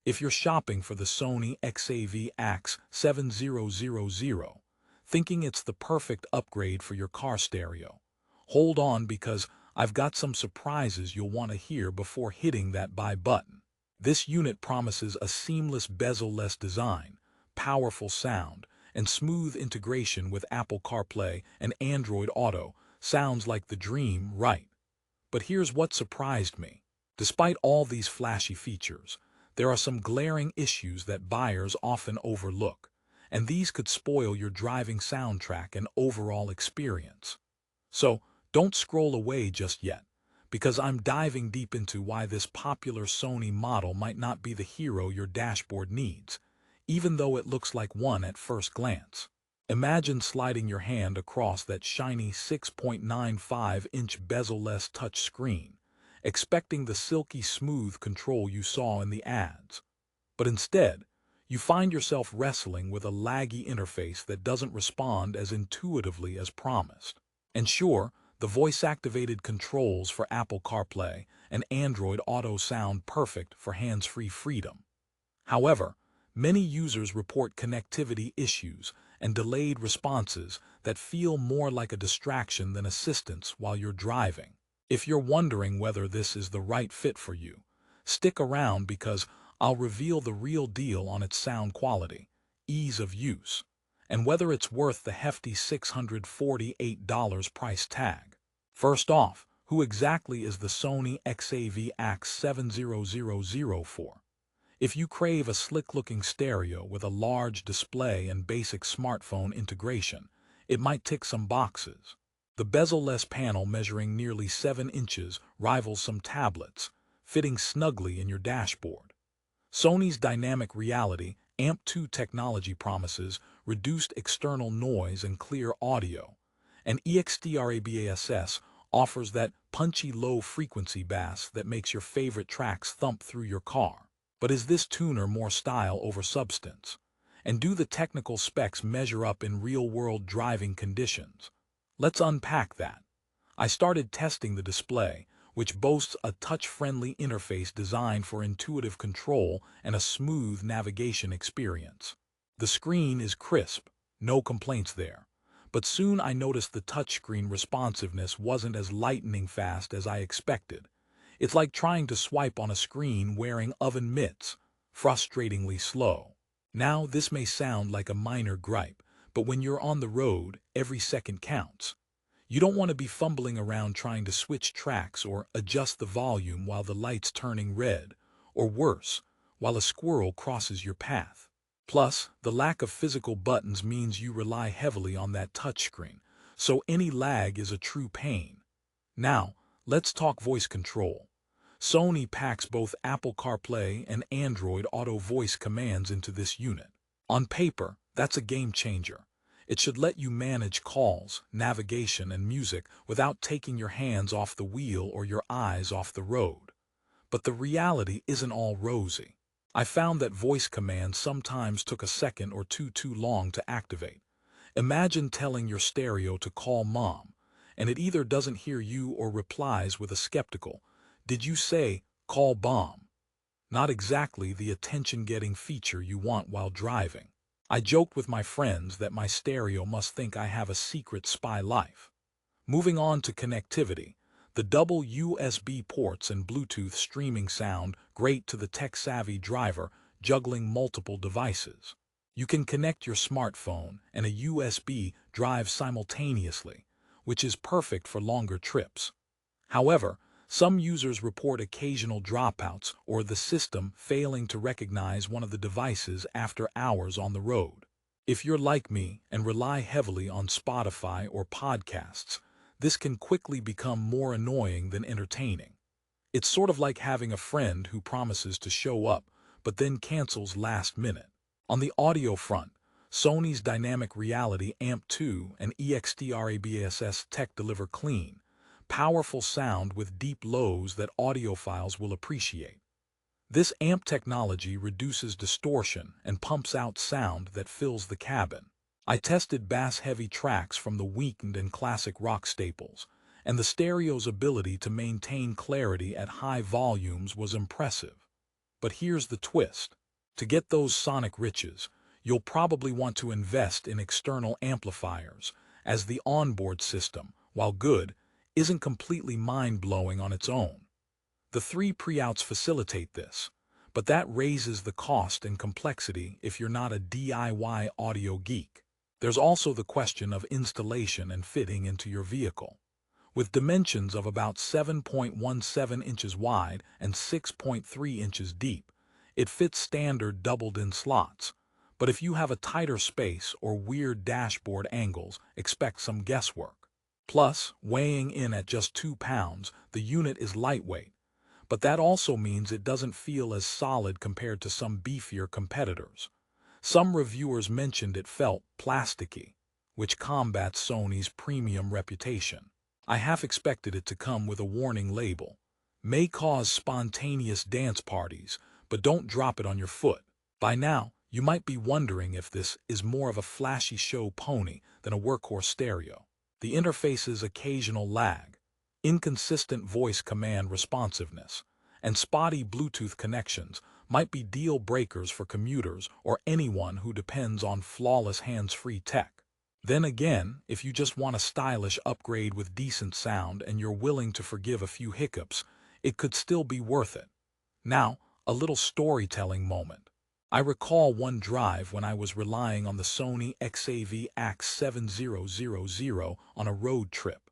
If you're shopping for the Sony XAV-AX7000, thinking it's the perfect upgrade for your car stereo, hold on because I've got some surprises you'll want to hear before hitting that buy button. This unit promises a seamless bezel-less design, powerful sound, and smooth integration with Apple CarPlay and Android Auto. Sounds like the dream, right? But here's what surprised me. Despite all these flashy features, there are some glaring issues that buyers often overlook, and these could spoil your driving soundtrack and overall experience. So, don't scroll away just yet, because I'm diving deep into why this popular Sony model might not be the hero your dashboard needs, even though it looks like one at first glance. Imagine sliding your hand across that shiny 6.95-inch bezel-less touchscreen, expecting the silky smooth control you saw in the ads. But instead, you find yourself wrestling with a laggy interface that doesn't respond as intuitively as promised. And sure, the voice-activated controls for Apple CarPlay and Android Auto sound perfect for hands-free freedom. However, many users report connectivity issues and delayed responses that feel more like a distraction than assistance while you're driving. If you're wondering whether this is the right fit for you, stick around because I'll reveal the real deal on its sound quality, ease of use, and whether it's worth the hefty $648 price tag. First off, who exactly is the Sony XAV-AX7000 for? If you crave a slick-looking stereo with a large display and basic smartphone integration, it might tick some boxes. The bezel-less panel measuring nearly 7 inches rivals some tablets, fitting snugly in your dashboard. Sony's dynamic reality AMP2 technology promises reduced external noise and clear audio, and EXTRABASS offers that punchy low-frequency bass that makes your favorite tracks thump through your car. But is this tuner more style over substance? And do the technical specs measure up in real-world driving conditions? Let's unpack that. I started testing the display, which boasts a touch-friendly interface designed for intuitive control and a smooth navigation experience. The screen is crisp, no complaints there. But soon I noticed the touchscreen responsiveness wasn't as lightning fast as I expected. It's like trying to swipe on a screen wearing oven mitts, frustratingly slow. Now, this may sound like a minor gripe, but when you're on the road, every second counts. You don't want to be fumbling around trying to switch tracks or adjust the volume while the light's turning red, or worse, while a squirrel crosses your path. Plus, the lack of physical buttons means you rely heavily on that touchscreen, so any lag is a true pain. Now, let's talk voice control. Sony packs both Apple CarPlay and Android Auto voice commands into this unit. On paper, that's a game changer. It should let you manage calls, navigation, and music without taking your hands off the wheel or your eyes off the road. But the reality isn't all rosy. I found that voice commands sometimes took a second or two too long to activate. Imagine telling your stereo to call mom, and it either doesn't hear you or replies with a skeptical, "Did you say, call bomb?" Not exactly the attention-getting feature you want while driving. I joked with my friends that my stereo must think I have a secret spy life. Moving on to connectivity, the double USB ports and Bluetooth streaming sound great to the tech-savvy driver juggling multiple devices. You can connect your smartphone and a USB drive simultaneously, which is perfect for longer trips. However, some users report occasional dropouts or the system failing to recognize one of the devices after hours on the road. If you're like me and rely heavily on Spotify or podcasts, this can quickly become more annoying than entertaining. It's sort of like having a friend who promises to show up, but then cancels last minute. On the audio front, Sony's dynamic reality AMP2 and EXTRABASS tech deliver clean, powerful sound with deep lows that audiophiles will appreciate. This amp technology reduces distortion and pumps out sound that fills the cabin. I tested bass-heavy tracks from the weekend and classic rock staples, and the stereo's ability to maintain clarity at high volumes was impressive. But here's the twist. To get those sonic riches, you'll probably want to invest in external amplifiers, as the onboard system, while good, isn't completely mind-blowing on its own. The three pre-outs facilitate this, but that raises the cost and complexity if you're not a DIY audio geek. There's also the question of installation and fitting into your vehicle. With dimensions of about 7.17 inches wide and 6.3 inches deep, it fits standard doubled-in slots. But if you have a tighter space or weird dashboard angles, expect some guesswork. Plus, weighing in at just 2 pounds, the unit is lightweight, but that also means it doesn't feel as solid compared to some beefier competitors. Some reviewers mentioned it felt plasticky, which combats Sony's premium reputation. I half expected it to come with a warning label. May cause spontaneous dance parties, but don't drop it on your foot. By now, you might be wondering if this is more of a flashy show pony than a workhorse stereo. The interface's occasional lag, inconsistent voice command responsiveness, and spotty Bluetooth connections might be deal breakers for commuters or anyone who depends on flawless hands-free tech. Then again, if you just want a stylish upgrade with decent sound and you're willing to forgive a few hiccups, it could still be worth it. Now, a little storytelling moment. I recall one drive when I was relying on the Sony XAV-AX7000 on a road trip.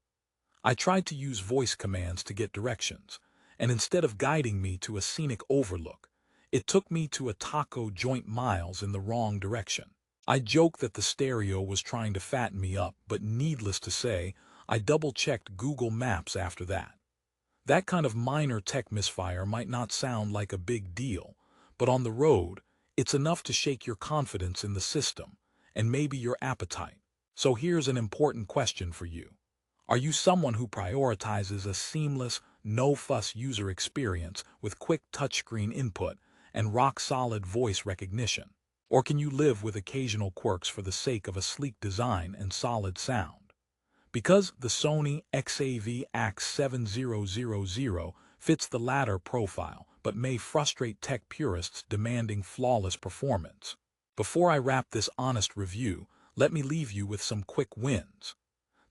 I tried to use voice commands to get directions, and instead of guiding me to a scenic overlook, it took me to a taco joint miles in the wrong direction. I joked that the stereo was trying to fatten me up, but needless to say, I double-checked Google Maps after that. That kind of minor tech misfire might not sound like a big deal, but on the road, it's enough to shake your confidence in the system, and maybe your appetite. So here's an important question for you. Are you someone who prioritizes a seamless, no-fuss user experience with quick touchscreen input and rock-solid voice recognition? Or can you live with occasional quirks for the sake of a sleek design and solid sound? Because the Sony XAV-AX7000 fits the latter profile, but may frustrate tech purists demanding flawless performance. Before I wrap this honest review, let me leave you with some quick wins.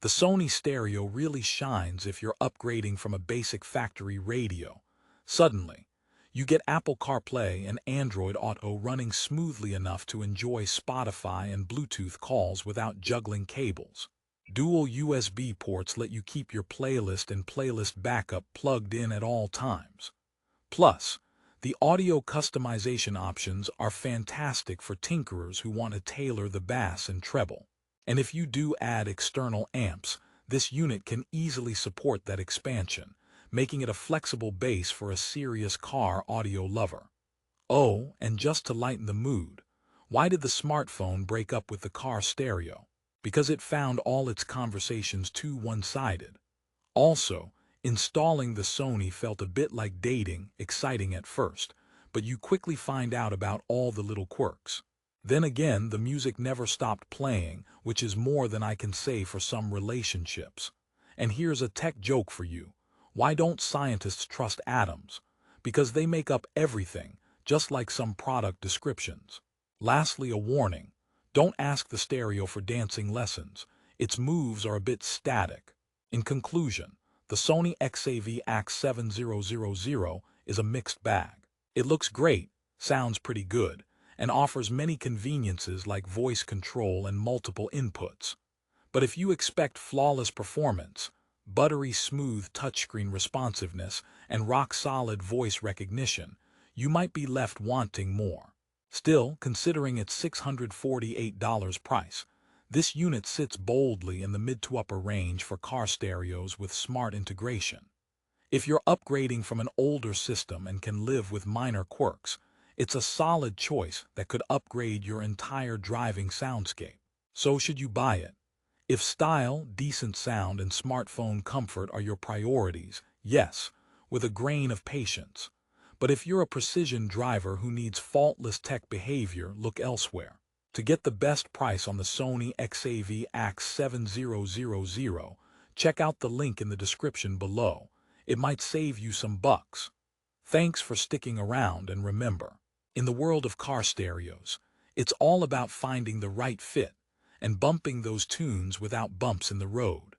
The Sony stereo really shines if you're upgrading from a basic factory radio. Suddenly, you get Apple CarPlay and Android Auto running smoothly enough to enjoy Spotify and Bluetooth calls without juggling cables. Dual USB ports let you keep your playlist and playlist backup plugged in at all times. Plus, the audio customization options are fantastic for tinkerers who want to tailor the bass and treble. And if you do add external amps, this unit can easily support that expansion, making it a flexible base for a serious car audio lover. Oh, and just to lighten the mood, why did the smartphone break up with the car stereo? Because it found all its conversations too one-sided. Also, installing the Sony felt a bit like dating, exciting at first, but you quickly find out about all the little quirks. Then again, the music never stopped playing, which is more than I can say for some relationships. And here's a tech joke for you. Why don't scientists trust atoms? Because they make up everything, just like some product descriptions. Lastly, a warning. Don't ask the stereo for dancing lessons. Its moves are a bit static. In conclusion, the Sony XAV-AX7000 is a mixed bag. It looks great, sounds pretty good, and offers many conveniences like voice control and multiple inputs. But if you expect flawless performance, buttery smooth touchscreen responsiveness, and rock-solid voice recognition, you might be left wanting more. Still, considering its $648 price, this unit sits boldly in the mid to upper range for car stereos with smart integration. If you're upgrading from an older system and can live with minor quirks, it's a solid choice that could upgrade your entire driving soundscape. So should you buy it? If style, decent sound, and smartphone comfort are your priorities, yes, with a grain of patience. But if you're a precision driver who needs faultless tech behavior, look elsewhere. To get the best price on the Sony XAV-AX7000, check out the link in the description below. It might save you some bucks. Thanks for sticking around, and remember, in the world of car stereos, it's all about finding the right fit and bumping those tunes without bumps in the road.